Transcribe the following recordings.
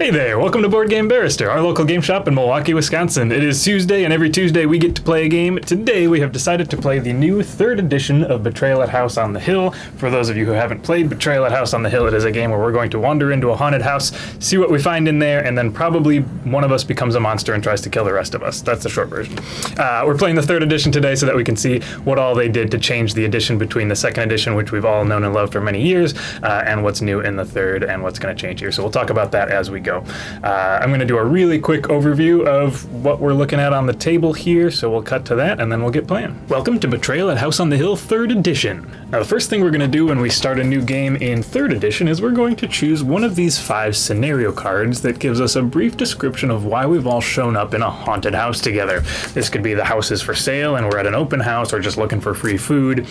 Hey there, welcome to Board Game Barrister, our local game shop in Milwaukee, Wisconsin. It is Tuesday, and every Tuesday we get to play a game. Today we have decided to play the new 3rd edition of Betrayal at House on the Hill. For those of you who haven't played Betrayal at House on the Hill, it is a game where we're going to wander into a haunted house, see what we find in there, and then probably one of us becomes a monster and tries to kill the rest of us. That's the short version. We're playing the 3rd edition today so that we can see what all they did to change the edition between the 2nd edition, which we've all known and loved for many years, and what's new in the 3rd and what's going to change here. So we'll talk about that as we go. I'm going to do a really quick overview of what we're looking at on the table here, so we'll cut to that and then we'll get playing. Welcome to Betrayal at House on the Hill 3rd edition. Now the first thing we're going to do when we start a new game in 3rd edition is we're going to choose one of these 5 scenario cards that gives us a brief description of why we've all shown up in a haunted house together. This could be the house is for sale and we're at an open house or just looking for free food.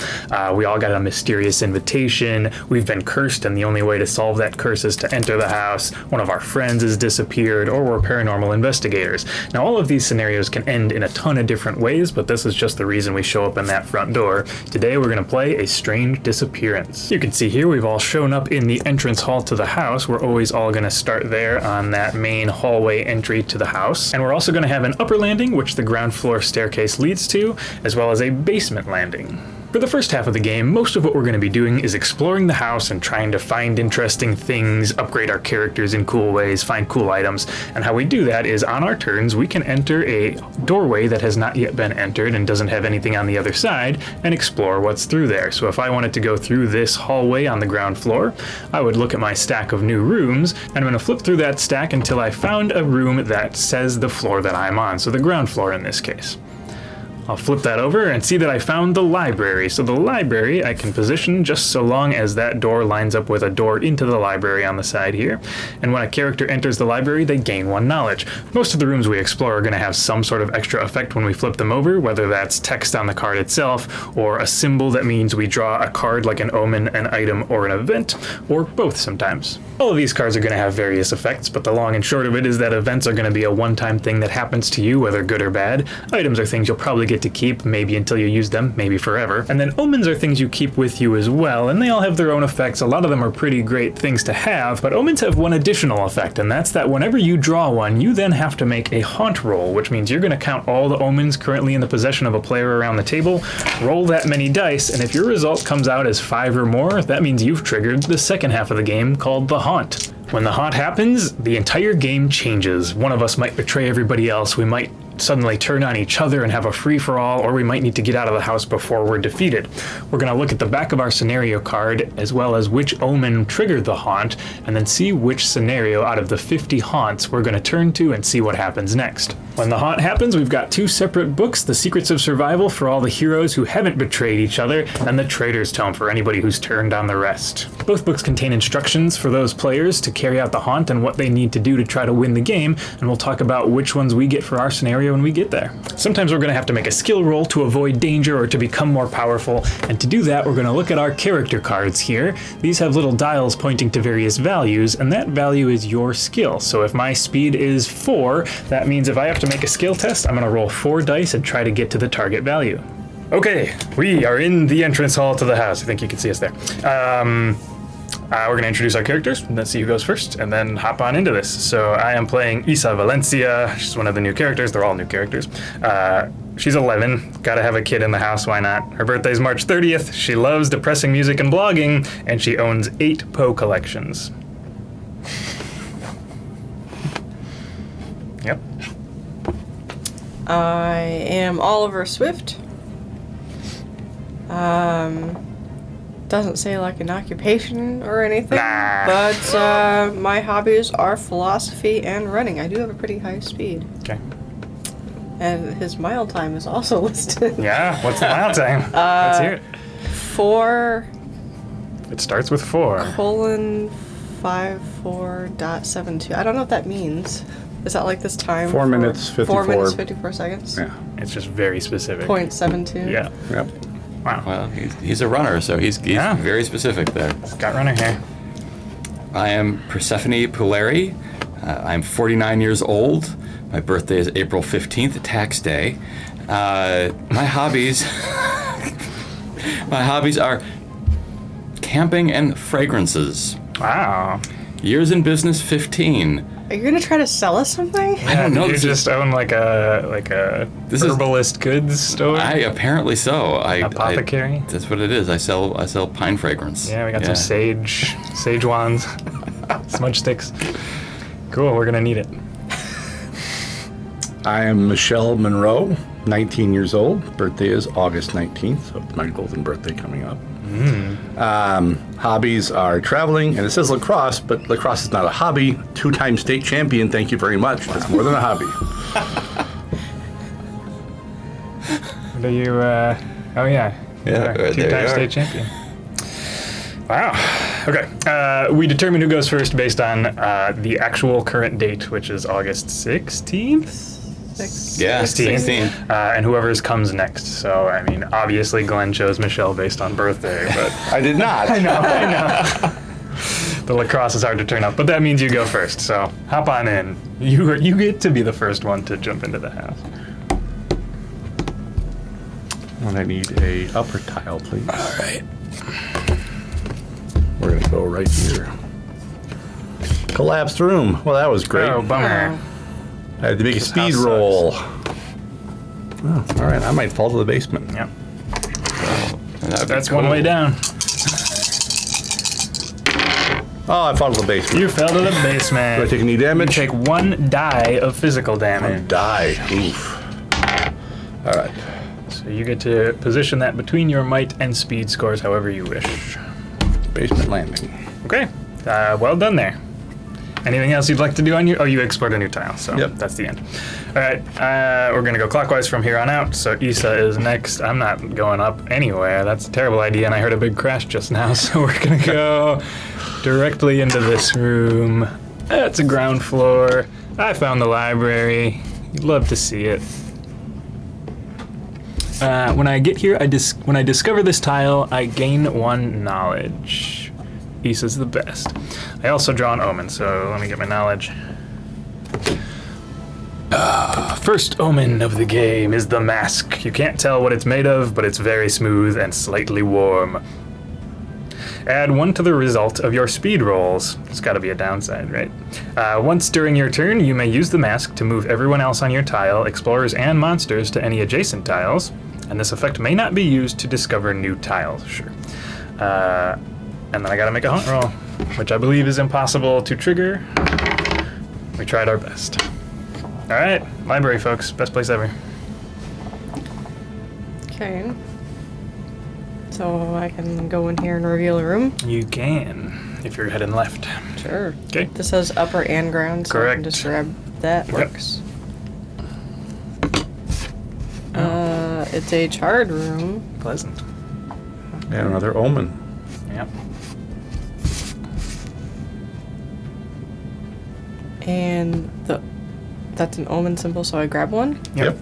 We all got a mysterious invitation. We've been cursed and the only way to solve that curse is to enter the house. One of our friends is disappeared, or we're paranormal investigators. Now all of these scenarios can end in a ton of different ways, but this is just the reason we show up in that front door. Today we're going to play a strange disappearance. You can see here we've all shown up in the entrance hall to the house. We're always all going to start there on that main hallway entry to the house. And we're also going to have an upper landing, which the ground floor staircase leads to, as well as a basement landing. For the first half of the game, most of what we're going to be doing is exploring the house and trying to find interesting things, upgrade our characters in cool ways, find cool items. And how we do that is on our turns, we can enter a doorway that has not yet been entered and doesn't have anything on the other side and explore what's through there. So if I wanted to go through this hallway on the ground floor, I would look at my stack of new rooms and I'm going to flip through that stack until I found a room that says the floor that I'm on. So the ground floor in this case. I'll flip that over and see that I found the library. So the library I can position just so long as that door lines up with a door into the library on the side here. And when a character enters the library, they gain 1 knowledge. Most of the rooms we explore are going to have some sort of extra effect when we flip them over, whether that's text on the card itself, or a symbol that means we draw a card like an omen, an item, or an event, or both sometimes. All of these cards are going to have various effects, but the long and short of it is that events are going to be a one-time thing that happens to you, whether good or bad. Items are things you'll probably get to keep, maybe until you use them, maybe forever. And then omens are things you keep with you as well, and they all have their own effects. A lot of them are pretty great things to have, but omens have one additional effect, and that's that whenever you draw one, you then have to make a haunt roll, which means you're going to count all the omens currently in the possession of a player around the table, roll that many dice, and if your result comes out as 5 or more, that means you've triggered the second half of the game called the haunt. When the haunt happens, the entire game changes. One of us might betray everybody else, we might suddenly turn on each other and have a free-for-all, or we might need to get out of the house before we're defeated. We're going to look at the back of our scenario card, as well as which omen triggered the haunt, and then see which scenario out of the 50 haunts we're going to turn to and see what happens next. When the haunt happens, we've got 2 separate books, The Secrets of Survival for all the heroes who haven't betrayed each other, and The Traitor's Tome for anybody who's turned on the rest. Both books contain instructions for those players to carry out the haunt and what they need to do to try to win the game, and we'll talk about which ones we get for our scenario when we get there. Sometimes we're going to have to make a skill roll to avoid danger or to become more powerful, and to do that we're going to look at our character cards here. These have little dials pointing to various values, and that value is your skill. So if my speed is 4, that means if I have to make a skill test, I'm going to roll 4 dice and try to get to the target value. Okay, we are in the entrance hall to the house. I think you can see us there. We're going to introduce our characters, and let's see who goes first, and then hop on into this. So I am playing Isa Valencia. She's one of the new characters. They're all new characters. She's 11. Gotta have a kid in the house, why not? Her birthday's March 30th. She loves depressing music and blogging, and she owns 8 Poe collections. Yep. I am Oliver Swift. Doesn't say like an occupation or anything, but my hobbies are philosophy and running. I do have a pretty high speed. Okay. And his mile time is also listed. Yeah, what's the mile time? Let's hear it. 4. It starts with 4. :54.72. I don't know what that means. Is that like this time? 4 minutes, 54. 4 minutes, 54 seconds? Yeah. It's just very specific. .72. Yeah. Yep. Wow. Well, he's a runner, so he's very specific there. Got runner here. I am Persephone Puleri. I'm 49 years old. My birthday is April 15th, tax day. My hobbies are camping and fragrances. Wow. Years in business, 15. Are you gonna try to sell us something? I don't know. You just own like a This is- herbalist goods store. Apparently so. Apothecary? That's what it is. I sell pine fragrance. Yeah, we got some sage wands, smudge sticks. Cool, we're gonna need it. I am Michelle Monroe, 19 years old. Birthday is August 19th, so my golden birthday coming up. Hobbies are traveling, and it says lacrosse, but lacrosse is not a hobby. 2-time state champion, thank you very much. That's more than a hobby. What are you, oh yeah. Yeah, there you Two-time are. state champion. Wow. Okay. We determine who goes first based on the actual current date, which is August 16th? Yeah, 16. And whoever's comes next. So, I mean, obviously Glenn chose Michelle based on birthday, but I did not. I know. The lacrosse is hard to turn up, but that means you go first. So hop on in. You get to be the first one to jump into the house. And I need a upper tile, please. All right. We're gonna go right here. Collapsed room. Well, that was great. Oh, bummer. I had to make a speed house roll. Oh, all right, I might fall to the basement. Yep. That'd be That's one cool. way down. Oh, I fell to the basement. You fell to the basement. Do I take any You damage? take 1 die of physical damage. Die. Oof. All right. So you get to position that between your might and speed scores however you wish. Basement landing. Okay. Well done there. Anything else you'd like to do on your... Oh, you explored a new tile, so Yep. that's the end. All right. We're going to go clockwise from here on out. So Issa is next. I'm not going up anywhere. That's a terrible idea, and I heard a big crash just now, so we're going to go directly into this room. It's a ground floor. I found the library. You'd love to see it. When I get here, when I discover this tile, I gain 1 knowledge. Issa's the best. I also draw an omen, so let me get my knowledge. First omen of the game is the mask. You can't tell what it's made of, but it's very smooth and slightly warm. Add 1 to the result of your speed rolls. It's got to be a downside, right? Once during your turn, you may use the mask to move everyone else on your tile, explorers and monsters, to any adjacent tiles, and this effect may not be used to discover new tiles. Sure. And then I got to make a hunt roll, which I believe is impossible to trigger. We tried our best. All right, library, folks. Best place ever. Okay. So I can go in here and reveal a room? You can, if you're heading left. Sure. Okay. This says upper and ground, so I Correct. can just grab that. Yep. Works. It's a charred room. Pleasant. And another omen. Yep. And that's an omen symbol, so I grab one Yep.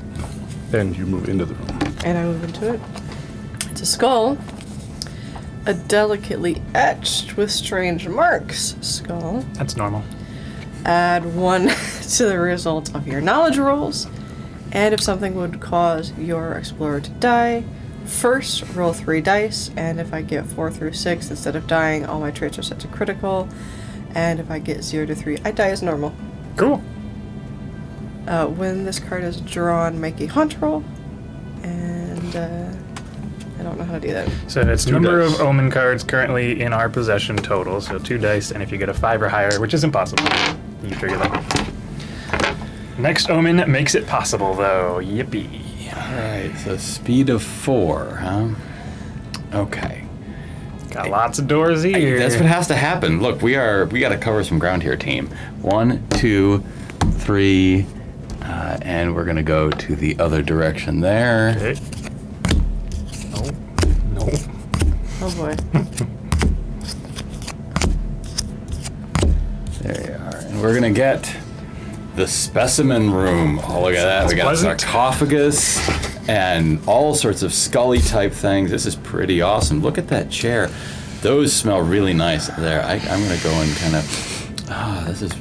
Then you move into the room. and I move into it. It's a skull. A delicately etched with strange marks skull. That's normal. Add 1 to the result of your knowledge rolls. And if something would cause your explorer to die, first roll 3 dice, and if I get 4 through 6, instead of dying, all my traits are set to critical. And if I get 0 to 3, I die as normal. Cool. When this card is drawn, make a hunt roll. And I don't know how to do that. So it's 2 number dice. of omen cards currently in our possession total. So 2 dice, and if you get a 5 or higher, which is impossible, you trigger that. Next omen makes it possible, though. Yippee. All right, so speed of 4, huh? Okay. Got lots of doors here. That's what has to happen. Look, we got to cover some ground here, team. 1, 2, 3, and we're gonna go to the other direction there. Okay. No. Oh boy. There you are, and we're gonna get the specimen room. Oh, look at that! We got a pleasant. sarcophagus and all sorts of scully type things. This is pretty awesome. Look at that chair. Those smell really nice there. I'm gonna go and kind of. This is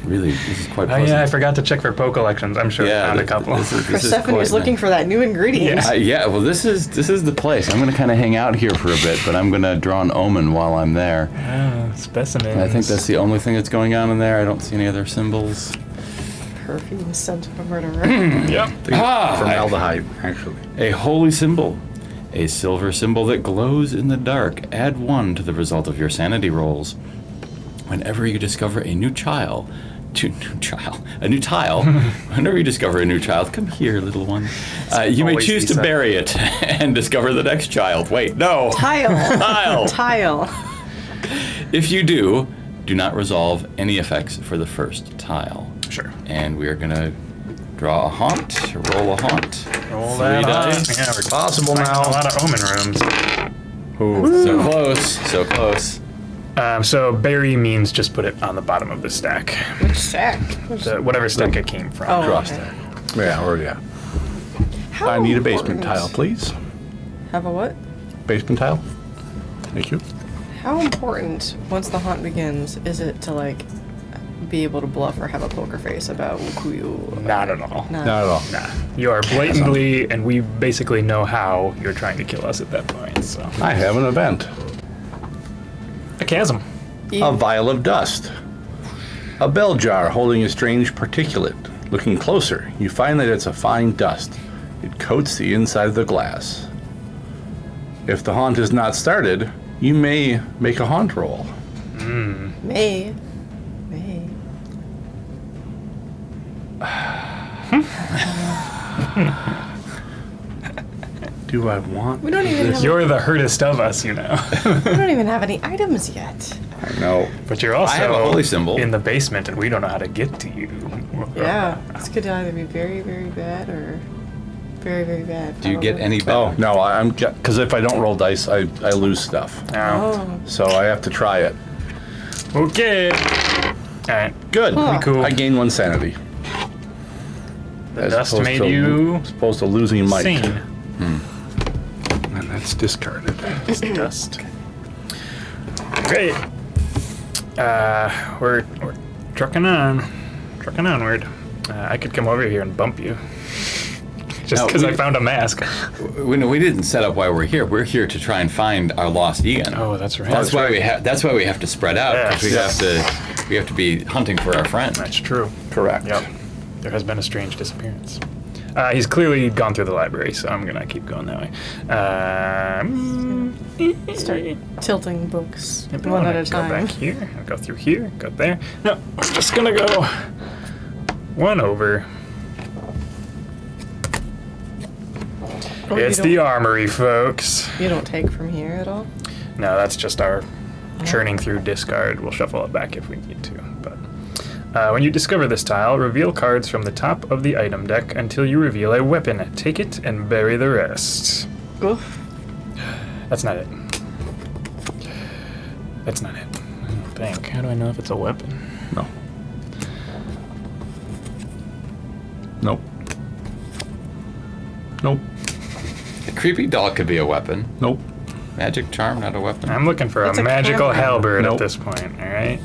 quite Oh pleasant. yeah, I forgot to check for Poe collections. I'm sure I found a couple. This is Persephone's quite looking nice. for that new ingredient. Yeah, well, this is the place. I'm gonna kind of hang out here for a bit, but I'm gonna draw an omen while I'm there. Specimens. And I think that's the only thing that's going on in there. I don't see any other symbols. perfume scent of a murderer. Yep. Formaldehyde, actually. A holy symbol. A silver symbol that glows in the dark. Add 1 to the result of your sanity rolls. Whenever you discover a new tile, whenever you discover a new child, come here, little one. You may always choose to Lisa. bury it and discover the next child. Wait, no. Tile. Tile. Tile. If you do not resolve any effects for the first tile. Sure. And we are going to draw a haunt, roll a haunt. Roll 3 that dice. on. Yeah, we're Possible finding now. a lot of omen rooms. Ooh. So close, so close. So bury means just put it on the bottom of the stack. Which stack? Whatever stack it came from. Oh, Draw okay. stack. Yeah, or yeah. How I need a basement important- tile, please. Have a what? Basement tile. Thank you. How important, once the haunt begins, is it to, like, be able to bluff or have a poker face about who you... Not at all. Not- Not at all. Nah. You are blatantly, and we basically know how you're trying to kill us at that point, so. I have an event. A chasm. A vial of dust. A bell jar holding a strange particulate. Looking closer, you find that it's a fine dust. It coats the inside of the glass. If the haunt is not started, you may make a haunt roll. May. Do I want We don't even have, You're the hurtest of us, you know. we don't even have any items yet. I know. But you're also I have a holy symbol. in the basement, and we don't know how to get to you. Yeah. This could either be very, very bad or very, very bad. Do you get probably. any better? Oh, no, I'm because if I don't roll dice, I lose stuff. Oh. So I have to try it. Okay. All right. Good. Huh. Cool. I gain 1 sanity. The As dust opposed made to you as opposed to losing might. sane. And that's discarded. It's dust. Great. We're trucking onward. I could come over here and bump you. Just No, because I we- found a mask. We didn't set up why we're here. We're here to try and find our lost Egan. Oh, that's right. That's why we have to spread out. 'Cause Yes. we have to be hunting for our friend. That's true. Correct. Yep. There has been a strange disappearance. He's clearly gone through the library, so I'm gonna keep going that way. Start tilting books Maybe I one wanna at a go time. back here. I'll go through here. Go there. No, I'm just gonna go one over. Oh, It's you the don't- armory, folks. You don't take from here at all? No, that's just our churning through discard. We'll shuffle it back if we need to. But when you discover this tile, reveal cards from the top of the item deck until you reveal a weapon. Take it and bury the rest. Oof. That's not it. That's not it. I don't think. How do I know if it's a weapon? No. Nope. Nope. A creepy doll could be a weapon. Nope. Magic charm, not a weapon. I'm looking for It's a a magical camera. halberd Nope. at this point, alright?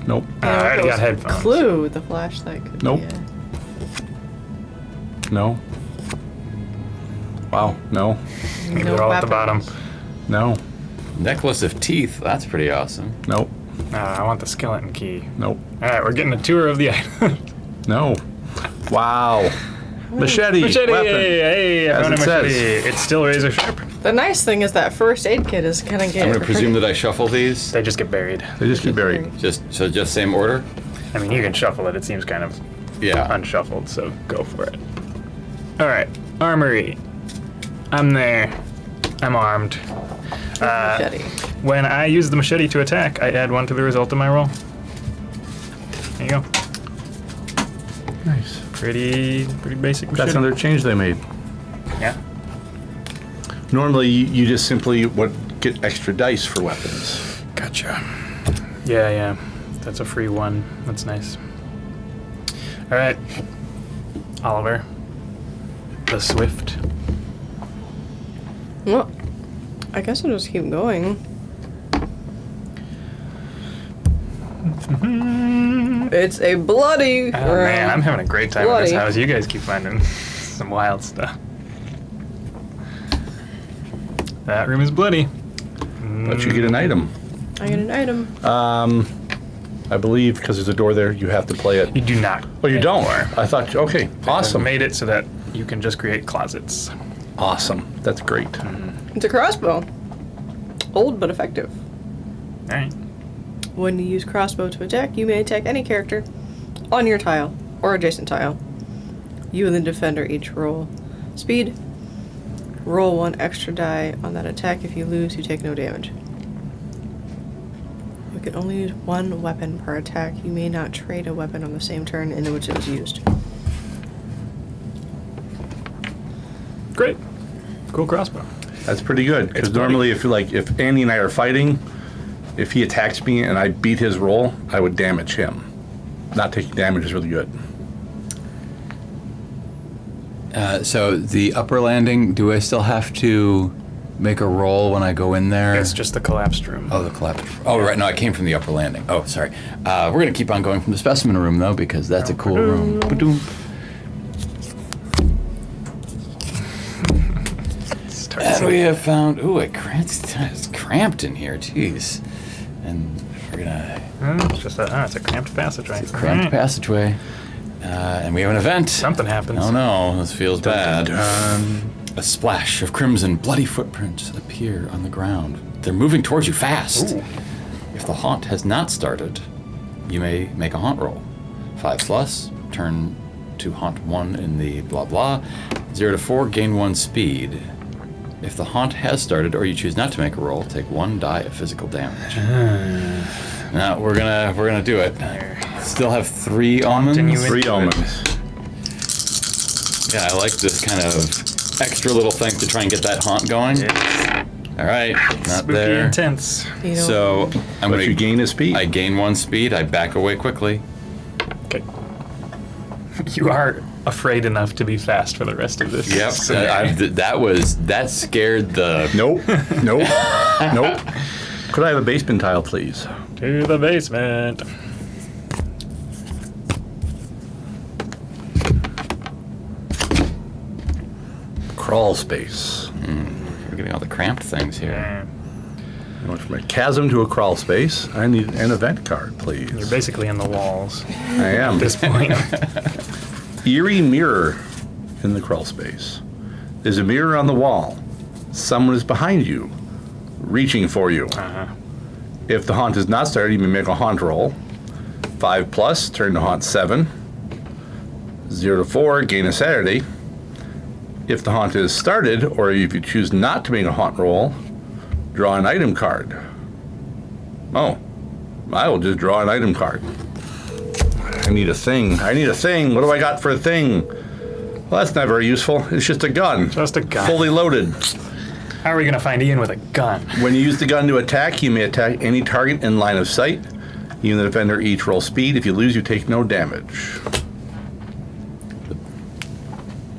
Nope. I already got headphones. Clue, the flashlight could Nope. be No. Wow. No. Maybe No they're all at the weapons. bottom. No. Necklace of teeth. That's pretty awesome. Nope. I want the skeleton key. Nope. Alright, we're getting a tour of the item. No. Wow. Machete. Machete! Weapon. Hey, I As found a it says. machete. It's still razor sharp. The nice thing is that first aid kit is gonna get. I'm going to presume that I shuffle these. They just get buried. They just get buried. Just same order. I mean, you can shuffle it. It seems kind of Yeah. unshuffled, so go for it. Alright, armory. I'm there. I'm armed. machete. When I use the machete to attack, I add 1 to the result of my roll. There you go. Nice. Pretty basic machete. That's another change they made. Yeah. Normally, you just simply would get extra dice for weapons. Gotcha. Yeah. That's a free 1. That's nice. Alright. Oliver. The Swift. Well, I guess I'll just keep going. It's a bloody. Oh man, I'm having a great time in this Bloody. house. You guys keep finding some wild stuff. That room is bloody. But you get an item. I get an item. I believe because there's a door there, you have to play it. You do not. Oh, you don't? I thought, okay, I've awesome. made it so that you can just create closets. Awesome. That's great. It's a crossbow. Old but effective. All right. When you use crossbow to attack, you may attack any character on your tile or adjacent tile. You and the defender each roll speed. Roll 1 extra die on that attack. If you lose, you take no damage. You can only use 1 weapon per attack. You may not trade a weapon on the same turn in which it was used. Great. Cool crossbow. That's pretty good. Because It's bloody. normally, if Andy and I are fighting, if he attacks me and I beat his roll, I would damage him. Not taking damage is really good. So the upper landing, do I still have to make a roll when I go in there? It's just the collapsed room. Oh, the collapse. Oh, right. No, I came from the upper landing. Oh, sorry. We're going to keep on going from the specimen room, though, because that's a cool room. Ba-doom. And we have found... Ooh, it's cramped in here. Jeez. And we're going to... It's just it's a cramped passageway. Cramped Alright. passageway. And we have an event. Something happens. Oh, no. This feels bad. Dun. A splash of crimson, bloody footprints appear on the ground. They're moving towards you fast. Ooh. If the haunt has not started, you may make a haunt roll. 5+, turn to haunt 1 in the blah blah. 0 to 4, gain 1 speed. If the haunt has started or you choose not to make a roll, take 1 die of physical damage. Now we're gonna do it. Still have 3 Haunting omens. you 3 into it. omens. Yeah, I like this kind of extra little thing to try and get that haunt going. Yes. All right, not Spooky there. intense. You know, So I'm But gonna you gain a speed. I gain 1 speed. I back away quickly. Okay. You are afraid enough to be fast for the rest of this. Yep. scenario. That scared the. Nope. Nope. Nope. Could I have a basement tile, please? To the basement. Crawl space. We're getting all the cramped things here. Yeah. I went from a chasm to a crawl space. I need an event card, please. You're basically in the walls I am. at this point. Eerie mirror in the crawl space. There's a mirror on the wall. Someone is behind you, reaching for you. Uh-huh. If the haunt is not started, you may make a haunt roll. 5+, turn to haunt 7. 0 to 4, gain a Saturday. If the haunt is started, or if you choose not to make a haunt roll, draw an item card. Oh, I will just draw an item card. I need a thing. I need a thing. What do I got for a thing? Well, that's not very useful. It's just a gun. Just a gun. Fully loaded. How are we gonna find Ian with a gun? When you use the gun to attack, you may attack any target in line of sight. You and the defender each roll speed. If you lose, you take no damage.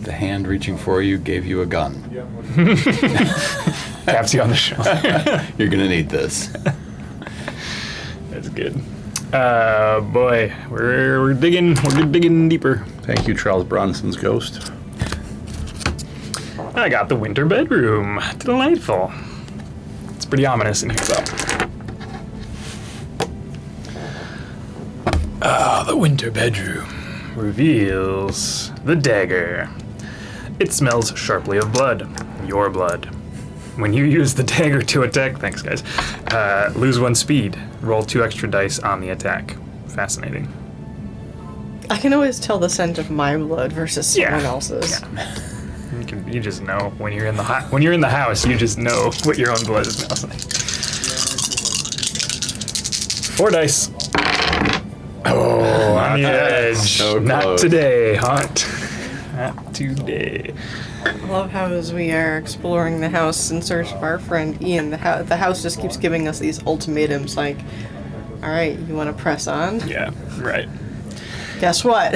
The hand reaching for you gave you a gun. Taps you on the shoulder. You're gonna need this. That's good. Boy, we're digging deeper. Thank you, Charles Bronson's ghost. I got the winter bedroom. Delightful. It's pretty ominous in here, though. The winter bedroom reveals the dagger. It smells sharply of blood. Your blood. When you use the dagger to attack, thanks guys, lose 1 speed. Roll 2 extra dice on the attack. Fascinating. I can always tell the scent of my blood versus someone else's. Yeah. You just know when you're in the when you're in the house. You just know what your own blood smells like. 4 dice. Oh, on the edge. So Not close. today, haunt. Not today. I love how as we are exploring the house in search of our friend Ian, the house just keeps giving us these ultimatums like, all right, you want to press on? Yeah, right. Guess what?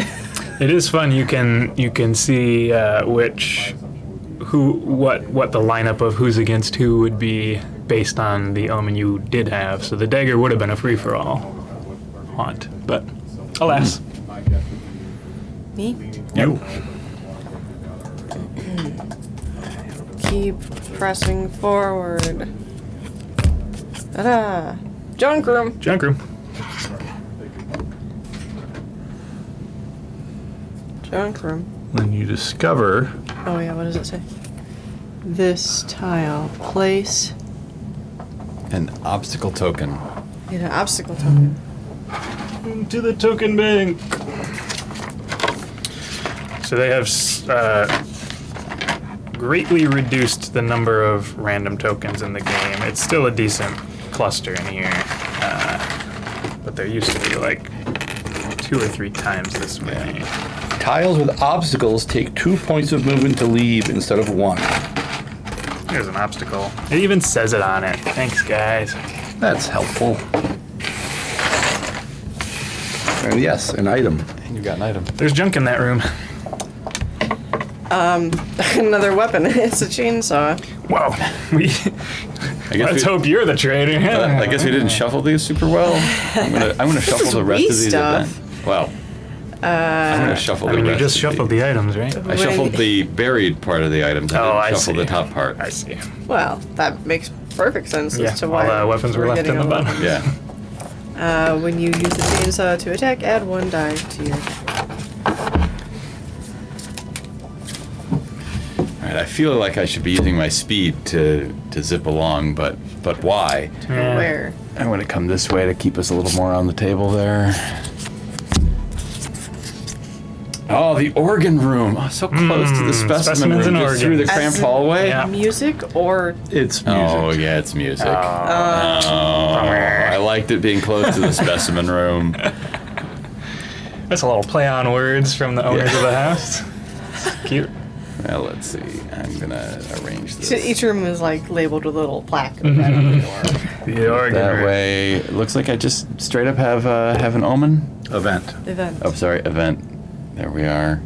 It is fun. You can see what the lineup of who's against who would be based on the omen you did have. So the dagger would have been a free for all haunt, but alas. Me? You. Keep pressing forward. Ta-da! Junk room. Junk room. Junk room. When you discover Oh yeah, what does it say? This tile. Place An obstacle token. in an obstacle token. To the token bank. So they have greatly reduced the number of random tokens in the game. It's still a decent cluster in here, but there used to be like 2 or 3 times this many. tiles with obstacles, take 2 points of movement to leave instead of 1. There's an obstacle. It even says it on it. Thanks, guys. That's helpful. And yes, an item. And you got an item. There's junk in that room. Another weapon. It's a chainsaw. Whoa. Let's hope you're the traitor. I guess we didn't shuffle these super well. I'm gonna shuffle the rest of these stuff. events. Well, I'm gonna shuffle the I mean, rest. you just of shuffled the items, right? I shuffled the buried part of the items. I Oh, didn't I shuffle see. the top part. I see. Well, that makes perfect sense Yeah, as to all why the weapons were left getting in the a bottom. Yeah. When you use the chainsaw to attack, add 1 die to your attack. All right. I feel like I should be using my speed to zip along, but why? Yeah. Where? I'm gonna come this way to keep us a little more on the table there. Oh, the organ room. Oh, so close to the specimen specimens room. and Just through the organs. cramped As in hallway. Yeah. Music or It's music. Oh yeah, it's music. Oh. I liked it being close to the specimen room. That's a little play on words from the owners of the house. Cute. Well, let's see. I'm gonna arrange this. so each room is like labeled with a little plaque right on the door. The organ That room. way, it looks like I just straight up have an omen. Event. Event. Oh, sorry, event. There we are.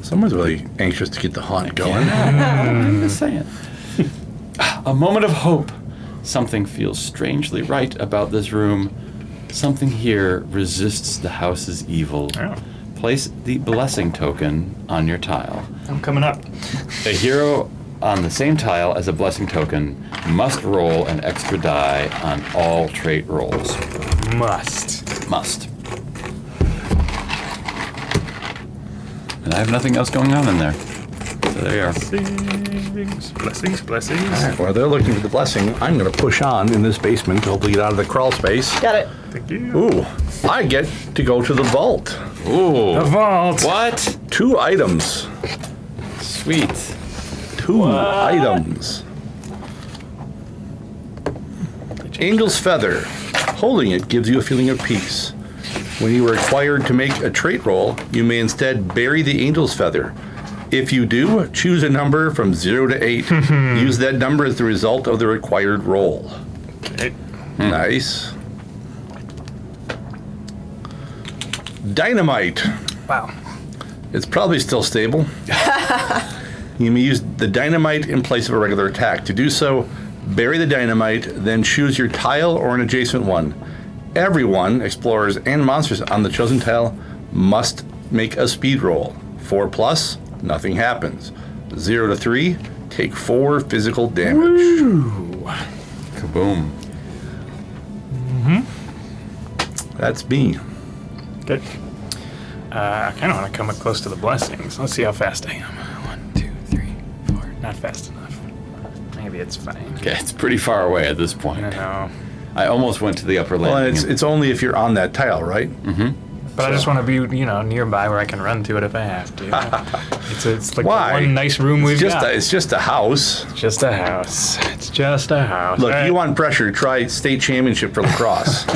Someone's really anxious to get the haunt going. I'm just saying. A moment of hope. Something feels strangely right about this room. Something here resists the house's evil. Oh, Place the blessing token on your tile. I'm coming up. A hero on the same tile as a blessing token must roll an extra die on all trait rolls. Must. Must. And I have nothing else going on in there. So there you are. Blessings, blessings, blessings. All right, while they're looking for the blessing, I'm going to push on in this basement to hopefully get out of the crawl space. Got it. Thank you. Ooh, I get to go to the vault. Ooh. The vault. What? 2 items. Sweet. 2 items. Angel's Feather. Holding it gives you a feeling of peace. When you are required to make a trait roll, you may instead bury the Angel's Feather. If you do, choose a number from 0 to 8. Use that number as the result of the required roll. Okay. Nice. Dynamite. Wow. It's probably still stable. You may use the dynamite in place of a regular attack. To do so, bury the dynamite, then choose your tile or an adjacent one. Everyone, explorers and monsters on the chosen tile, must make a speed roll. 4+, nothing happens. 0 to 3, take 4 physical damage. Kaboom. That's me. Good. I kind of want to come up close to the blessings. Let's see how fast I am. 1, 2, 3, 4. Not fast enough. Maybe it's fine. Okay, it's pretty far away at this point. I know. I almost went to the upper Well, landing. it's only if you're on that tile, right? But I just want to be, nearby where I can run to it if I have to. It's like Why? the one nice room we've got. It's just a house. Just a house. It's just a house. Look, All right. you want pressure, try state championship for lacrosse.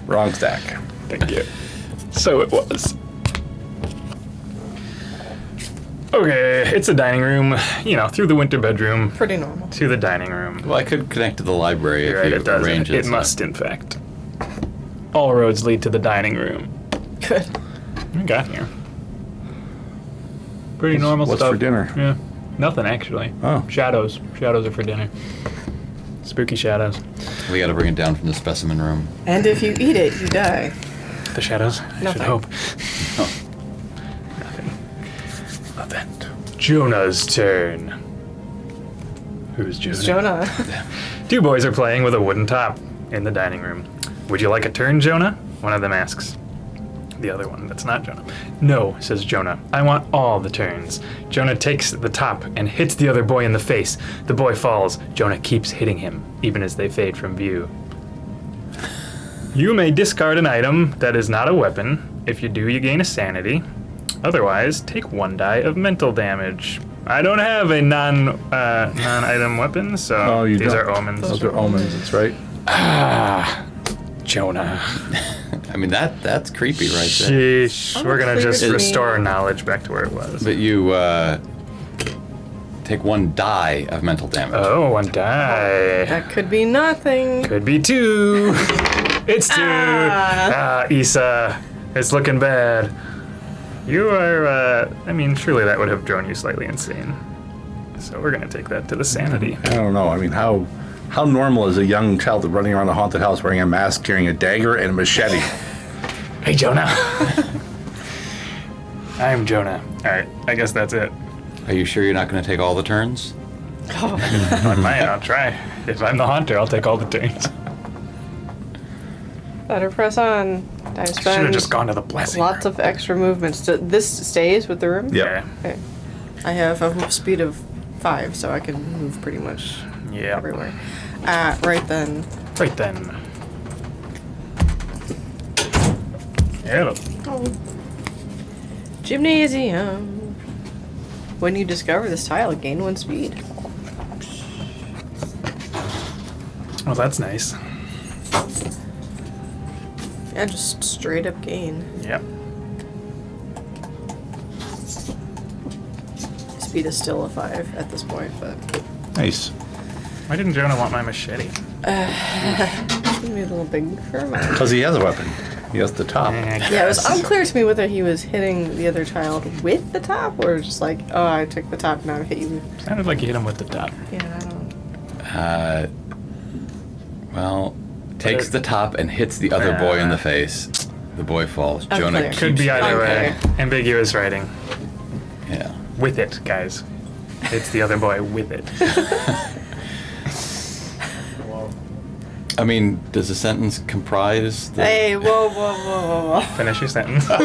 Wrong stack. Thank you. So it was. Okay, it's a dining room, through the winter bedroom Pretty normal. to the dining room. Well, I could connect to the library You're if right, you it does. arrange It so- must, in fact. All roads lead to the dining room. Good. We got here. Pretty normal What's stuff. for dinner? Yeah. Nothing, actually. Oh. Shadows. Shadows are for dinner. Spooky shadows. We got to bring it down from the specimen room. And if you eat it, you die. The shadows? I should Nothing. hope. Oh. Nothing. Event. Jonah's turn. Who's Jonah? It's Jonah. 2 boys are playing with a wooden top in the dining room. Would you like a turn, Jonah? One of them asks. the other one that's not Jonah. No, says Jonah. I want all the turns. Jonah takes the top and hits the other boy in the face. The boy falls. Jonah keeps hitting him, even as they fade from view. You may discard an item that is not a weapon. If you do, you gain a sanity. Otherwise, take 1 die of mental damage. I don't have a non-item weapon, so these don't. are omens. Those are omens, that's right. Jonah. I mean, that's creepy right there. Sheesh. We're gonna just restore our knowledge back to where it was. But you take 1 die of mental damage. Oh, 1 die. That could be nothing. Could be 2. It's 2. Issa. It's looking bad. You are, I mean, surely that would have drawn you slightly insane. So we're gonna take that to the sanity. I don't know. I mean, how normal is a young child running around a haunted house wearing a mask, carrying a dagger and a machete? Hey, Jonah. I'm Jonah. All right, I guess that's it. Are you sure you're not going to take all the turns? I might. I'll try. If I'm the haunter, I'll take all the turns. Better press on. I Should have spend just gone to the blessing. lots of extra movements. This stays with the room? Yep. Okay. I have a move speed of 5, so I can move pretty much Yeah. everywhere. Right then. Right then. Yeah. Oh. Gymnasium. When you discover this tile, gain 1 speed. Well, that's nice. Yeah, just straight up gain. Yep. Speed is still a 5 at this point, but Nice. Why didn't Jonah want my machete? it's gonna be a little big for him. Because he has a weapon. He has the top. Yeah, it was unclear to me whether he was hitting the other child with the top or just like, oh, I took the top and I hit you. Sounded like you hit him with the top. Yeah, I don't. Well, takes the top and hits the other boy in the face. The boy falls. Jonah Unclear. Could be keeps either hitting. way. Ambiguous writing. Yeah. With it, guys. It's the other boy with it. I mean, does the sentence comprise the... Hey, whoa, whoa, whoa, whoa, whoa. Finish your sentence. All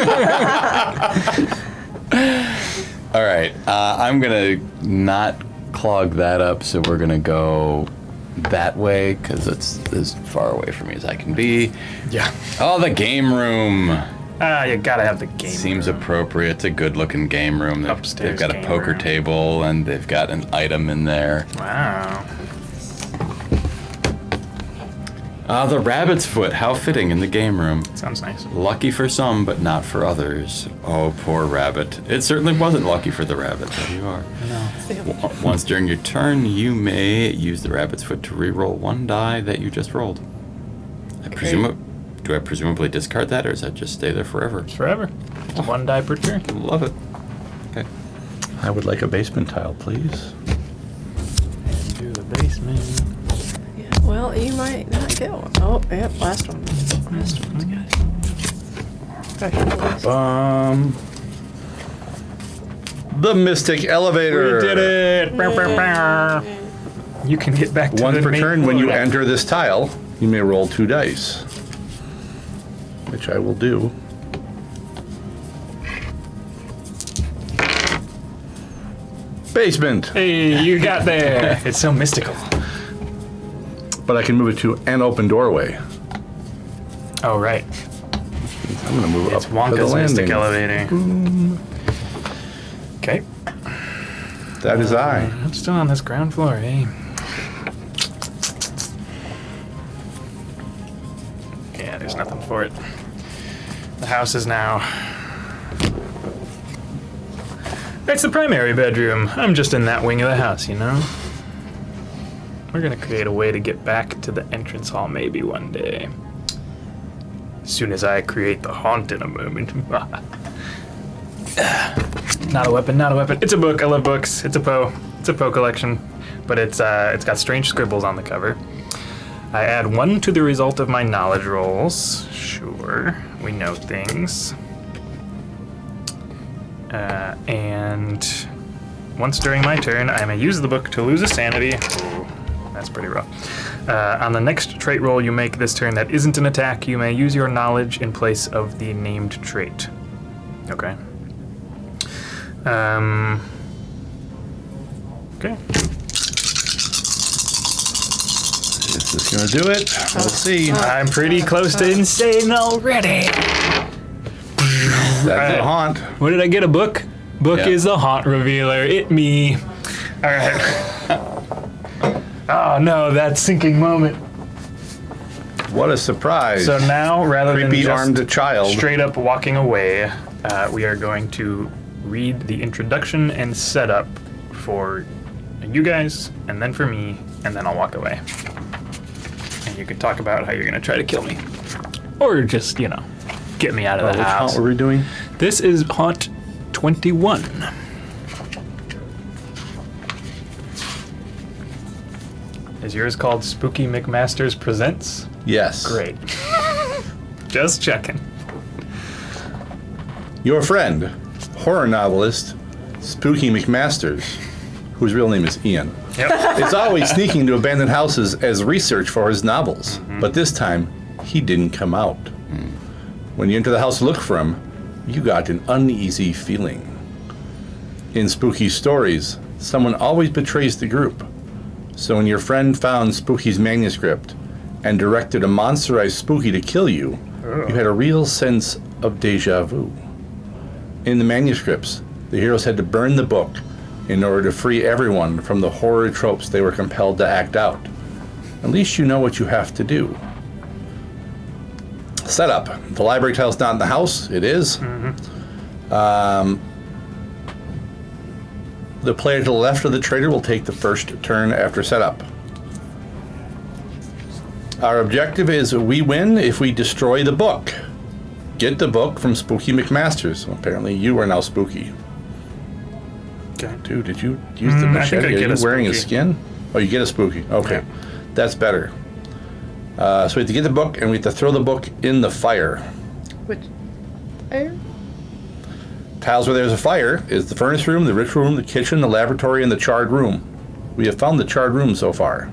right, I'm gonna not clog that up, so we're gonna go that way because it's as far away from me as I can be. Yeah. Oh, the game room You gotta have the game. seems room. appropriate. It's a good-looking game room. They've Upstairs got a game poker room. table and they've got an item in there. Wow. The rabbit's foot. How fitting in the game room. Sounds nice. Lucky for some, but not for others. Oh, poor rabbit. It certainly wasn't lucky for the rabbit. There you are. Once during your turn, you may use the rabbit's foot to re-roll 1 die that you just rolled. Do I presumably discard that, or does that just stay there forever? It's forever. It's 1 die per turn. Love it. Okay. I would like a basement tile, please. Into the basement. Yeah, well, you might not get one. Oh, yep, last one. Last one's good. The Mystic Elevator. We did it! Bow, bow, bow. You can get back to One the per main turn. When you floor now. enter this tile, you may roll 2 dice, which I will do. Basement. Hey, you got there. It's so mystical. But I can move it to an open doorway. Oh, right. I'm gonna move It's up to the Wonka's mystic landing. elevator. Okay. That is I. I'm still on this ground floor, eh? Yeah, there's nothing for it. The house is now... It's the primary bedroom. I'm just in that wing of the house, you know? We're gonna create a way to get back to the entrance hall maybe one day. As soon as I create the haunt in a moment. Not a weapon, not a weapon. It's a book. I love books. It's a Poe. It's a Poe collection. But it's got strange scribbles on the cover. I add 1 to the result of my knowledge rolls. Sure. We know things. And once during my turn, I may use the book to lose a sanity. Ooh, that's pretty rough. On the next trait roll you make this turn that isn't an attack, you may use your knowledge in place of the named trait. Okay. Okay. This is gonna do it. Let's see. I'm pretty close to insane already. That's a haunt. What did I get? A book? Book Yeah. is the haunt revealer. It me. All right. Oh no, that sinking moment. What a surprise. So now, rather than Creepy just armed child. straight up walking away, we are going to read the introduction and setup for you guys, and then for me, and then I'll walk away. And you can talk about how you're going to try to kill me. Or just, get me out of the Which house. haunt were we doing? This is Haunt 21. Is yours called Spooky McMasters Presents? Yes. Great. Just checking. Your friend, horror novelist, Spooky McMasters, whose real name is Ian, Yep. is always sneaking into abandoned houses as research for his novels. But this time, he didn't come out. When you enter the house to look for him, you got an uneasy feeling. In spooky stories, someone always betrays the group. So when your friend found Spooky's manuscript and directed a monsterized Spooky to kill you, you had a real sense of deja vu. In the manuscripts, the heroes had to burn the book in order to free everyone from the horror tropes they were compelled to act out. At least you know what you have to do. Setup. The library tile's not in the house. It is. The player to the left of the traitor will take the first turn after setup. Our objective is we win if we destroy the book. Get the book from Spooky McMasters. Apparently you are now Spooky. Okay. Dude, did you use the I think machete? I Are get you a wearing a Spooky. skin? Oh, you get a Spooky. Okay. Yeah. That's better. So we have to get the book and we have to throw the book in the fire. Which? Fire? Tiles where there's a fire is the furnace room, the ritual room, the kitchen, the laboratory, and the charred room. We have found the charred room so far.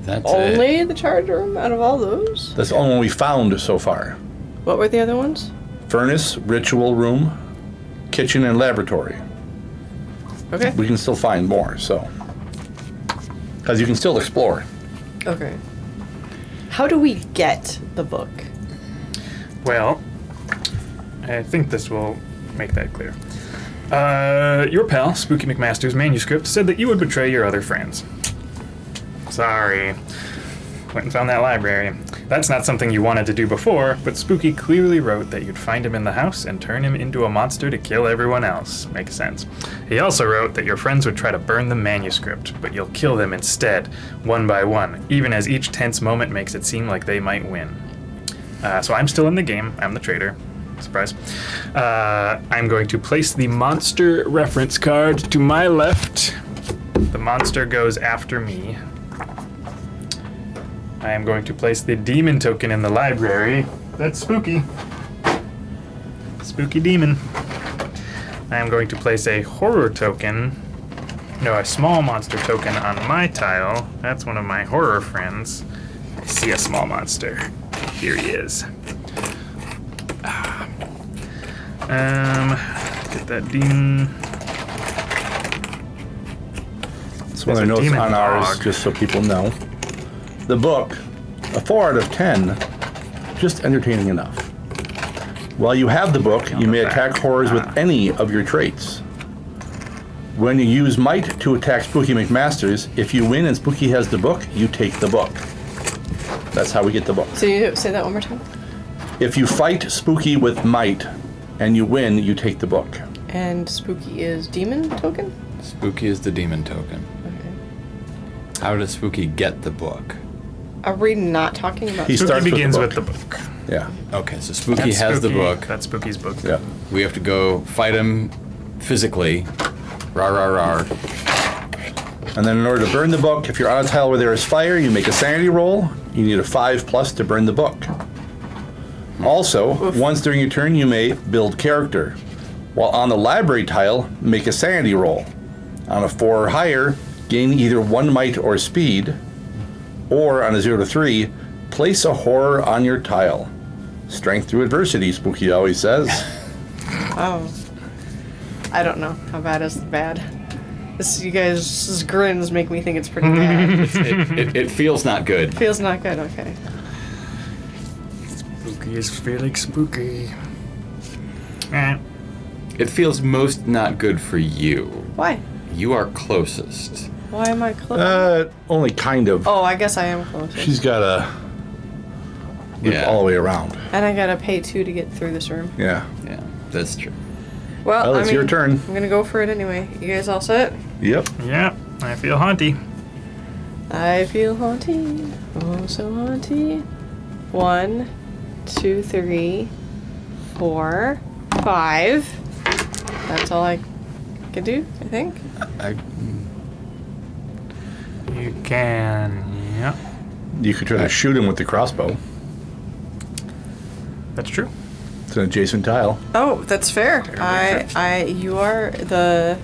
That's it. Only the charge room out of all those? That's the only one we found so far. What were the other ones? Furnace, ritual room, kitchen, and laboratory. Okay. We can still find more, so. Because you can still explore. Okay. How do we get the book? Well, I think this will make that clear. Your pal, Spooky McMaster's manuscript said that you would betray your other friends. Sorry. Went and found that library. That's not something you wanted to do before, but Spooky clearly wrote that you'd find him in the house and turn him into a monster to kill everyone else. Makes sense. He also wrote that your friends would try to burn the manuscript, but you'll kill them instead, one by one, even as each tense moment makes it seem like they might win. So I'm still in the game. I'm the traitor. Surprise. I'm going to place the monster reference card to my left. The monster goes after me. I am going to place the demon token in the library. That's spooky. Spooky demon. I am going to place a horror token. No, a small monster token on my tile. That's one of my horror friends. I see a small monster. Here he is. Get that demon. That's one of There's the a notes demon on ours, dog. just so people know. The book, a 4 out of 10, just entertaining enough. While you have the book, you may attack horrors with any of your traits. When you use might to attack Spooky McMasters, if you win and Spooky has the book, you take the book. That's how we get the book. So you say that one more time? If you fight Spooky with might and you win, you take the book. And Spooky is demon token? Spooky is the demon token. Okay. How does Spooky get the book? Are we not talking about He starts Spooky begins with with the the book. Yeah, Okay, so Spooky That's has the Spooky. book. That's Spooky's book. yeah. We have to go fight him physically. Rah, rah, rah. And then in order to burn the book, if you're on a tile where there is fire, you make a sanity roll. You need a 5+ to burn the book. Also, once during your turn, you may build character. While on the library tile, make a sanity roll. On a 4 or higher, gain either 1 might or speed, Or on a 0 to 3, place a horror on your tile. Strength through adversity, Spooky always says. Oh. I don't know. How bad is bad? You guys' grins make me think it's pretty bad. It feels not good. Feels not good, okay. Spooky is feeling spooky. Eh. It feels most not good for you. Why? You are closest. Why am I close? Only kind of. Oh, I guess I am close. She's got to loop Yeah. all the way around. And I gotta pay 2 to get through this room. Yeah. Yeah, that's true. Well, It's your turn. I'm gonna go for it anyway. You guys all set? Yep. Yeah, I feel haunty. I feel haunty. Oh, so haunty. 1, 2, 3, 4, 5. That's all I can do, I think. You can. Yeah, You could try to shoot him with the crossbow. that's true. It's an adjacent tile. Oh, that's fair. You are the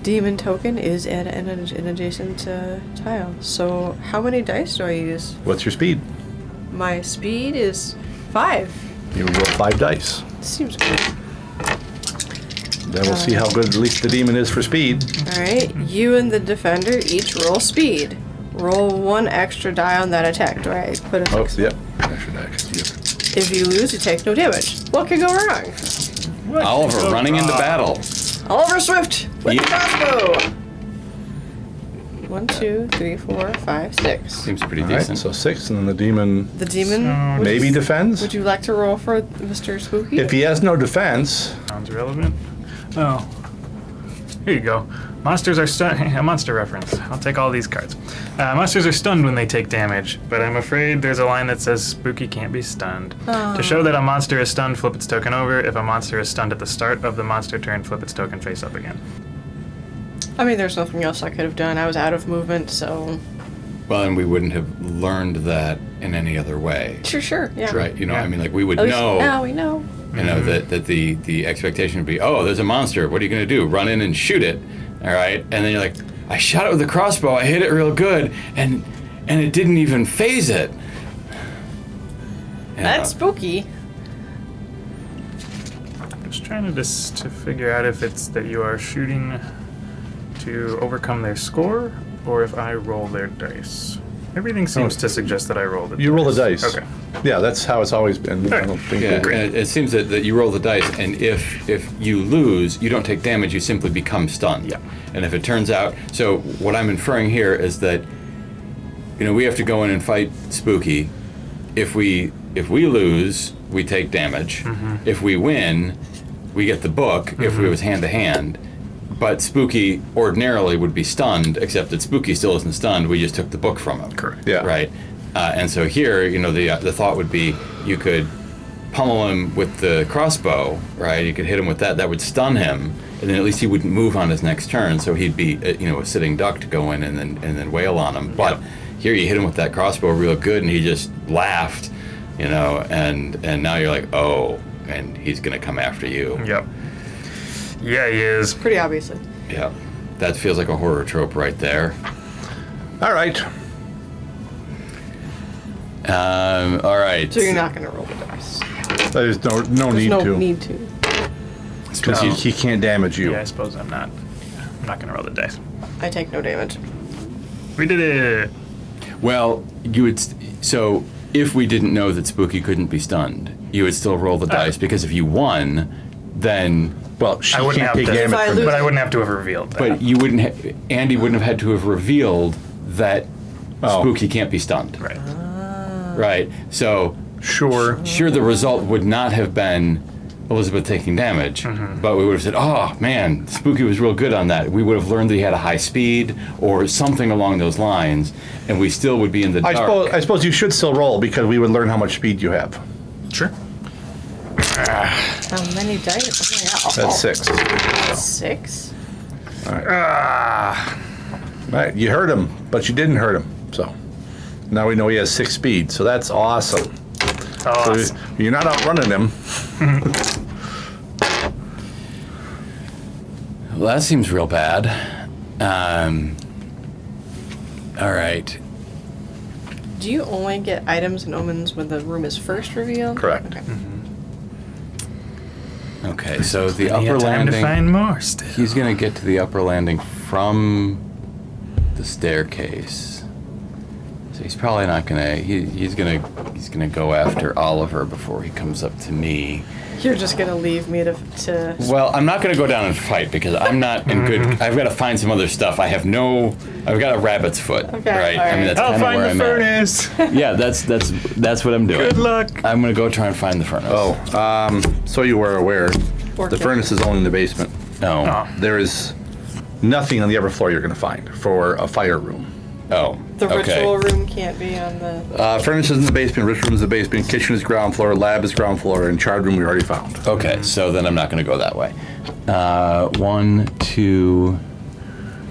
demon token is at an adjacent tile. So how many dice do I use? What's your speed? My speed is 5. You roll 5 dice. Seems good. Then we'll see how good at least the demon is for speed. All right, you and the defender each roll speed. Roll 1 extra die on that attack. Do I put a Oh, six? yep. Extra dice. Yep. If you lose, you take no damage. What could go wrong? Oliver running into battle. Oliver Swift with Yeah. the crossbow. 1, 2, 3, 4, 5, 6. Seems pretty All right, decent. so 6, and then the demon The demon. So- maybe defends. Would you like to roll for Mr. Spooky? If he has no defense, Sounds relevant. Oh. Here you go. Monsters are stunned. A monster reference. I'll take all these cards. Monsters are stunned when they take damage, but I'm afraid there's a line that says Spooky can't be stunned. To show that a monster is stunned, flip its token over. If a monster is stunned at the start of the monster turn, flip its token face up again. I mean, there's nothing else I could have done. I was out of movement, so. Well, and we wouldn't have learned that in any other way. Sure, yeah. Right? You know, Yeah. I mean, like we would At least know. now we know. You know, that the expectation would be, oh, there's a monster. What are you going to do? Run in and shoot it. All right. And then you're like, I shot it with a crossbow. I hit it real good. And it didn't even phase it. You That's know, spooky. I'm just trying to figure out if it's that you are shooting to overcome their score, or if I roll their dice. Everything seems to suggest that I roll the dice. you roll the dice. Okay. Yeah, that's how it's always been. I Alright. don't think Yeah, that- and it seems that you roll the dice, and if you lose, you don't take damage, you simply become stunned. Yeah. And if it turns out, so what I'm inferring here is that, you know, we have to go in and fight Spooky. If we lose, we take damage. If we win, we get the book. If it was hand to hand, but Spooky ordinarily would be stunned, except that Spooky still isn't stunned. We just took the book from him. Correct. Yeah. Right. And so here, you know, the thought would be you could pummel him with the crossbow, right? You could hit him with that. That would stun him, and then at least he wouldn't move on his next turn. So he'd be, you know, a sitting duck to go in and then wail on him. But here you hit him with that crossbow real good, and he just laughed, you know, and now you're like, oh, and he's gonna come after you. Yep. Yeah, he is. Pretty obviously. Yeah. That feels like a horror trope right there. All right. All right. So you're not going to roll the dice. There's no There's need no to. need to. Because No. he can't damage you. Yeah, I suppose I'm not gonna roll the dice. I take no damage. We did it. Well, you would. So if we didn't know that Spooky couldn't be stunned, you would still roll the dice, because if you won, then. Well, she I wouldn't can't have take to. damage If I from lose- But this. I wouldn't have to have revealed that. But you wouldn't. Andy wouldn't have had to have revealed that Oh. Spooky can't be stunned. Right. Right. So Sure. sure, the result would not have been Elizabeth taking damage, but we would have said, "Oh man, Spooky was real good on that." We would have learned that he had a high speed or something along those lines, and we still would be in the dark. I suppose you should still roll, because we would learn how much speed you have. Sure. How many dice? Oh my god. That's 6. 6? Ah. All right, you hurt him, but you didn't hurt him. So now we know he has 6 speed. So that's awesome. Oh, So you're not outrunning him. Well, that seems real bad. All right. Do you only get items and omens when the room is first revealed? Correct. Okay. Okay, so the Plenty upper of time to landing. find more still. He's gonna get to the upper landing from the staircase. So he's probably not gonna. He's gonna go after Oliver before he comes up to me. You're just gonna leave me to Well, I'm not gonna go down and fight because I'm not in good. I've got to find some other stuff. I've got a rabbit's foot. Okay, Right. all I mean, right. that's I'll kind of find where the I'm furnace. at. Yeah, that's what I'm doing. Good luck. I'm gonna go try and find the furnace. So you were aware, the furnace is only in the basement. No. Oh. There is nothing on the upper floor you're going to find for a fire room. Oh. the okay. ritual room can't be on the. Furnace is in the basement, ritual room is the basement, kitchen is ground floor, lab is ground floor, and charred room we already found. Okay, so then I'm not gonna go that way. 1, 2.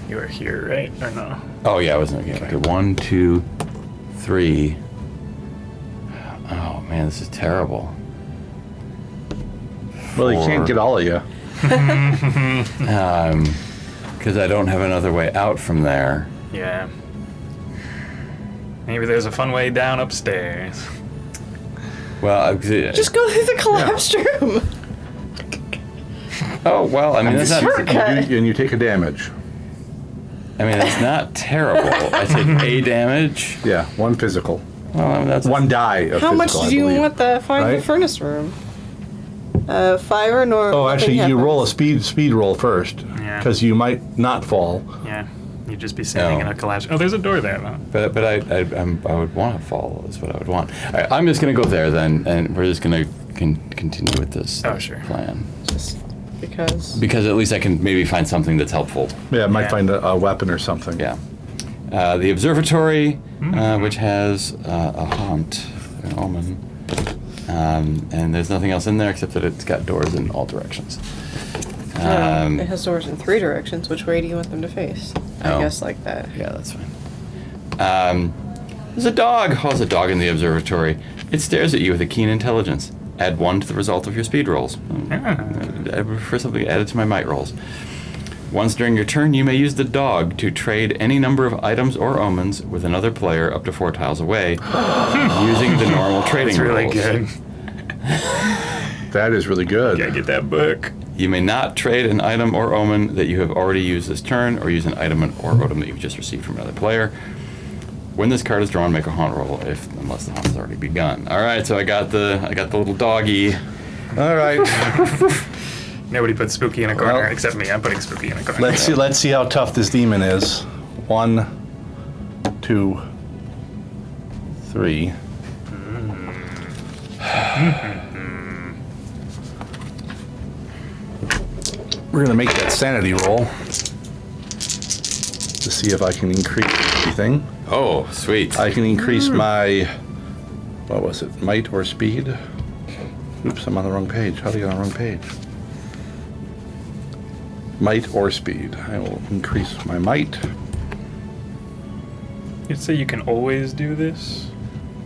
You were here, right? Or no? Oh yeah, I wasn't okay. Okay, 1, 2, 3. Oh man, this is terrible. Well, you can't 4. get all of you. Because I don't have another way out from there. Yeah. Maybe there's a fun way down upstairs. Well, Just go through the collapsed room. oh well. I mean, that's not. Shortcut. And you take a damage. I mean, it's not terrible. I take a damage. Yeah, one physical. Well, I mean, that's One die of How much physical, do I you believe. want the find the Right? furnace room? 5 or nor. Oh, nothing actually, you happens. roll a speed roll first, Yeah. because you might not fall. Yeah. You'd just be standing No. in a collapse. Oh, there's a door there, though. But I would want to fall. Is what I would want. All right, I'm just gonna go there then, and we're just gonna continue with this Oh, sure. plan. Just because. Because at least I can maybe find something that's helpful. Yeah, I might Yeah. find a weapon or something. Yeah. The observatory, which has a haunt, an omen, and there's nothing else in there except that it's got doors in all directions. It has doors in 3 directions. Which way do you want them to face? I Oh. guess like that. Yeah, that's fine. There's a dog. Oh, there's a dog in the observatory. It stares at you with a keen intelligence. Add 1 to the result of your speed rolls. I prefer something added to my might rolls. Once during your turn, you may use the dog to trade any number of items or omens with another player up to 4 tiles away, using the normal trading That's really rules. good. That is really good. Gotta get that book. You may not trade an item or omen that you have already used this turn, or use an item or omen that you've just received from another player. When this card is drawn, make a haunt roll, unless the haunt has already begun. All right, so I got the little doggy. All right. Nobody put Spooky in a corner Well, except me. I'm putting Spooky in a corner. Let's see how tough this demon is. 1, 2, 3. We're gonna make that sanity roll to see if I can increase anything. Oh, sweet. I can increase my, what was it, might or speed? Oops, I'm on the wrong page. How do I get on the wrong page? Might or speed. I will increase my might. You'd say you can always do this?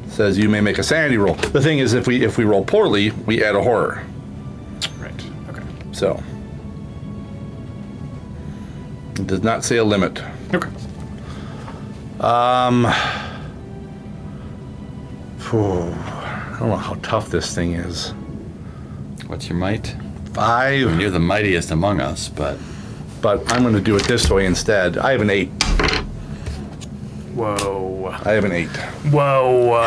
Says you may make a sanity roll. The thing is, if we roll poorly, we add a horror. Right. Okay. So it does not say a limit. Okay. I don't know how tough this thing is. What's your might? 5, You're the mightiest among us, but but I'm going to do it this way instead. I have an 8. Whoa. I have an 8. Whoa.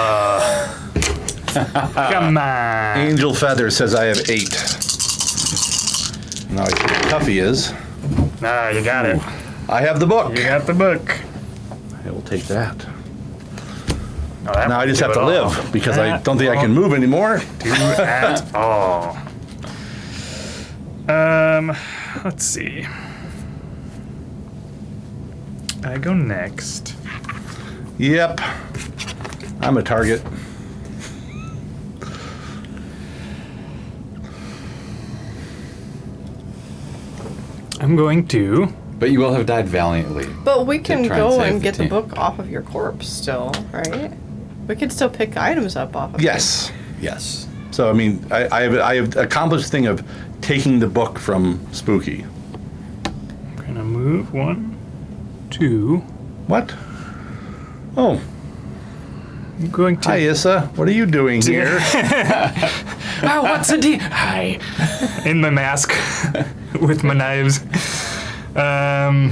Come on. Angel Feather says I have 8. Now, how tough he is. Nah, you got it. I have the book. You got the book. I will take that. Oh, that Now I won't just do have it to all. live because I That don't think I can won't move anymore. do at all. Let's see. I go next. Yep. I'm a target. I'm going to. but you will have died valiantly. But we can try and go save and the get the team. book off of your corpse still, right? We can still pick items up off of Yes. Yes. So I mean, I have accomplished the thing of taking the book from Spooky. I'm gonna move 1, 2. What? Oh, I'm going to. hi, Issa. What are you doing here? Oh, what's a D? Hi. In my mask with my knives. I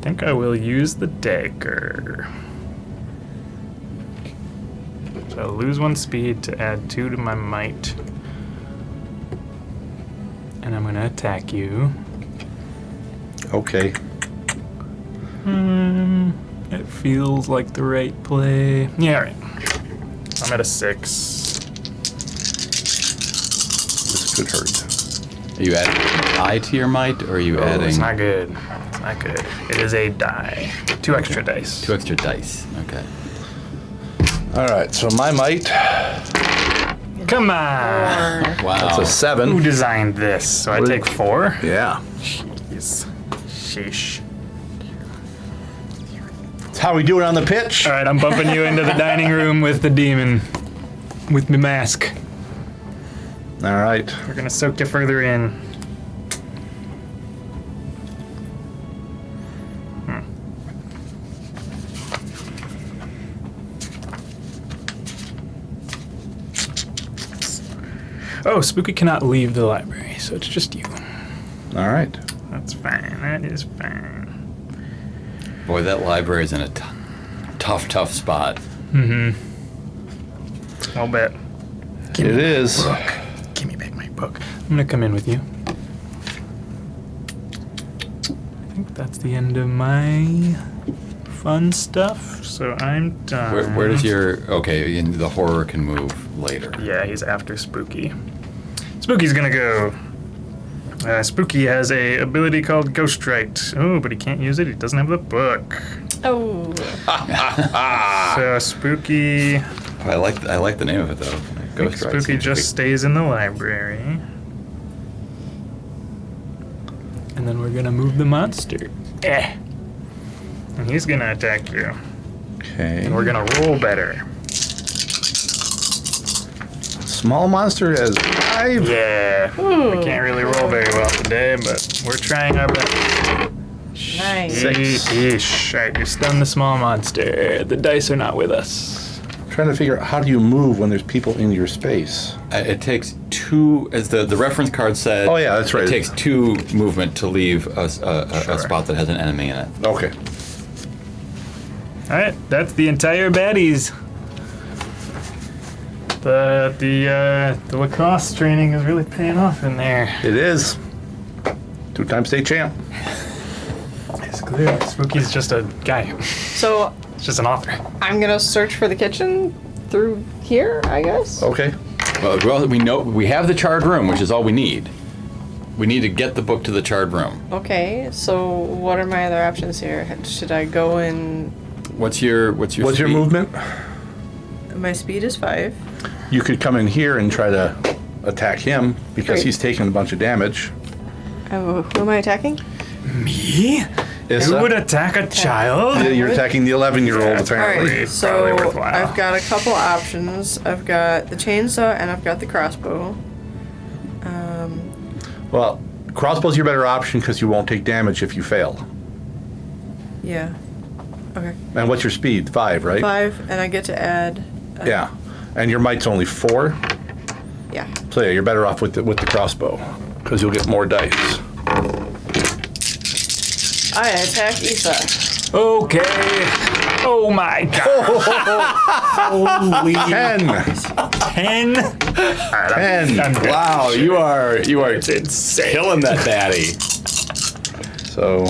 think I will use the dagger. So I'll lose 1 speed to add 2 to my might. And I'm gonna attack you. Okay. It feels like the right play. Yeah, all right. I'm at a 6. This could hurt. Are you adding an eye to your might, or are you Oh, adding it's not good. It's not good. It is a die. 2 extra dice. 2 extra dice? Okay. All right, so my might, Come on. Wow. that's a 7. Who designed this? So I What take 4? Yeah. Jeez. Sheesh. That's how we do it on the pitch. All right, I'm bumping you into the dining room with the demon. With my mask. All right. We're gonna soak you further in. Oh, Spooky cannot leave the library, so it's just you. All right. That's fine. That is fine. Boy, that library is in a tough spot. I'll bet. It is. Give me back my book. I'm gonna come in with you. I think that's the end of my fun stuff. So I'm done. Where does your... Okay, the horror can move later. Yeah, he's after Spooky. Spooky's gonna go. Spooky has a ability called Ghostwrite. Oh, but he can't use it. He doesn't have the book. Oh. So Spooky. Oh, I like the name of it though. Ghost Ride Spooky seems to just stays in the library. And then we're gonna move the monster. And he's gonna attack you. Okay. And we're gonna roll better. Small monster has 5. Yeah. We can't really roll very well today, but we're trying our best. Nice. 6. Sheesh. Alright, you stun the small monster. The dice are not with us. Trying to figure out how do you move when there's people in your space. It takes 2, as the reference card said. Oh, yeah, that's right. It takes 2 movement to leave a Sure. spot that has an enemy in it. Okay. Alright, that's the entire baddies. The lacrosse training is really paying off in there. It is. 2-time state champ. It's clear. Spooky's just a guy. So It's just an author. I'm gonna search for the kitchen through here, I guess. Okay. Well, we know we have the charred room, which is all we need. We need to get the book to the charred room. Okay, so what are my other options here? Should I go in? What's your What's your speed? movement? My speed is 5. You could come in here and try to attack him because Great. he's taking a bunch of damage. Oh, who am I attacking? Me? Issa, Who would attack a child? yeah, you're attacking the 11-year-old That's apparently. Probably Alright, so worthwhile. I've got a couple options. I've got the chainsaw and I've got the crossbow. Well, crossbow's your better option because you won't take damage if you fail. Yeah. Okay. And what's your speed? 5, right? 5, and I get to add. Yeah. And your might's only 4. Yeah. So yeah, you're better off with the crossbow because you'll get more dice. I attack Issa. Okay. Oh my god. Holy 10. 10? 10. I'm good. Wow, you are It's insane. killing that baddie. So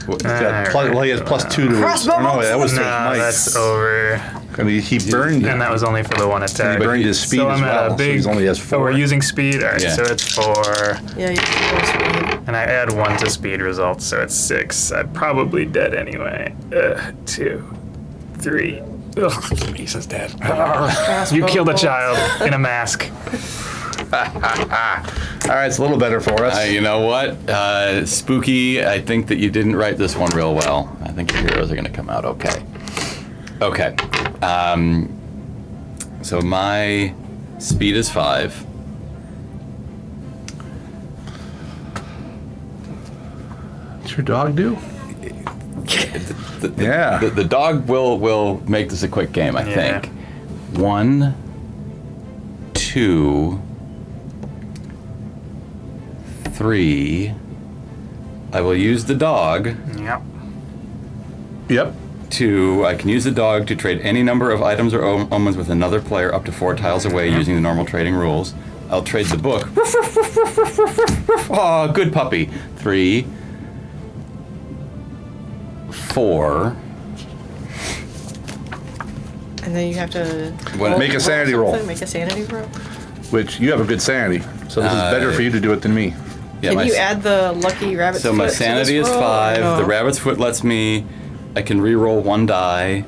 he's got well, he has +2 to his. Crossbow Oh, no, that was No, his might. that's over. I mean, he burned And that was only for the one attack. He burned his speed so as I'm at well, a so big, he only has 4. Oh, we're using speed? Alright, Yeah. so it's 4. Yeah, you can go speed. And I add 1 to speed results, so it's 6. I'm probably dead anyway. 2, 3. Ugh, Lisa's dead. You killed a child in a mask. All right, it's a little better for us. You know what, Spooky? I think that you didn't write this one real well. I think your heroes are going to come out okay. Okay. So my speed is 5. your dog do? Yeah. The dog will make this a quick game, I Yeah. think. 1, 2, 3. I will use the dog Yep. Yep. I can use the dog to trade any number of items or omens with another player up to 4 tiles away using the normal trading rules. I'll trade the book. Oh, good puppy. 3, 4. And then you have to Make a sanity roll. Make a sanity roll. Which you have a good sanity, so this is better for you to do it than me. Yeah, Can you add the lucky rabbit's So foot? my to sanity this is roll, or 5. no? The rabbit's foot lets me. I can re-roll 1 die.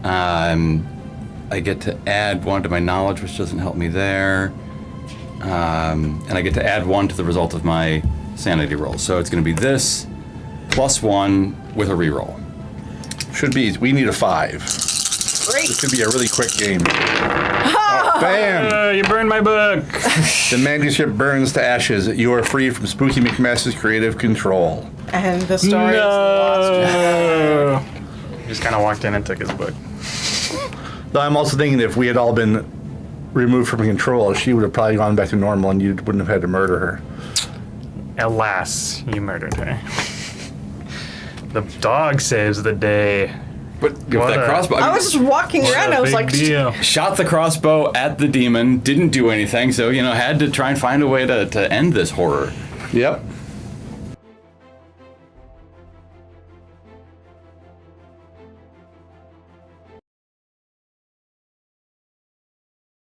I get to add 1 to my knowledge, which doesn't help me there. And I get to add 1 to the result of my sanity roll. So it's going to be this plus 1 with a re-roll. Should be. We need a 5. Great. This could be a really quick game. Oh, bam! You burned my book. The manuscript burns to ashes. You are free from Spooky McMaster's creative control. And the story is lost. No. Just kind of walked in and took his book. Though I'm also thinking that if we had all been removed from control, she would have probably gone back to normal and you wouldn't have had to murder her. Alas, you murdered her. The dog saves the day. But with What that a- crossbow, I was just walking What around. a I was big like, deal. shot the crossbow at the demon, didn't do anything, so had to try and find a way to end this horror. Yep.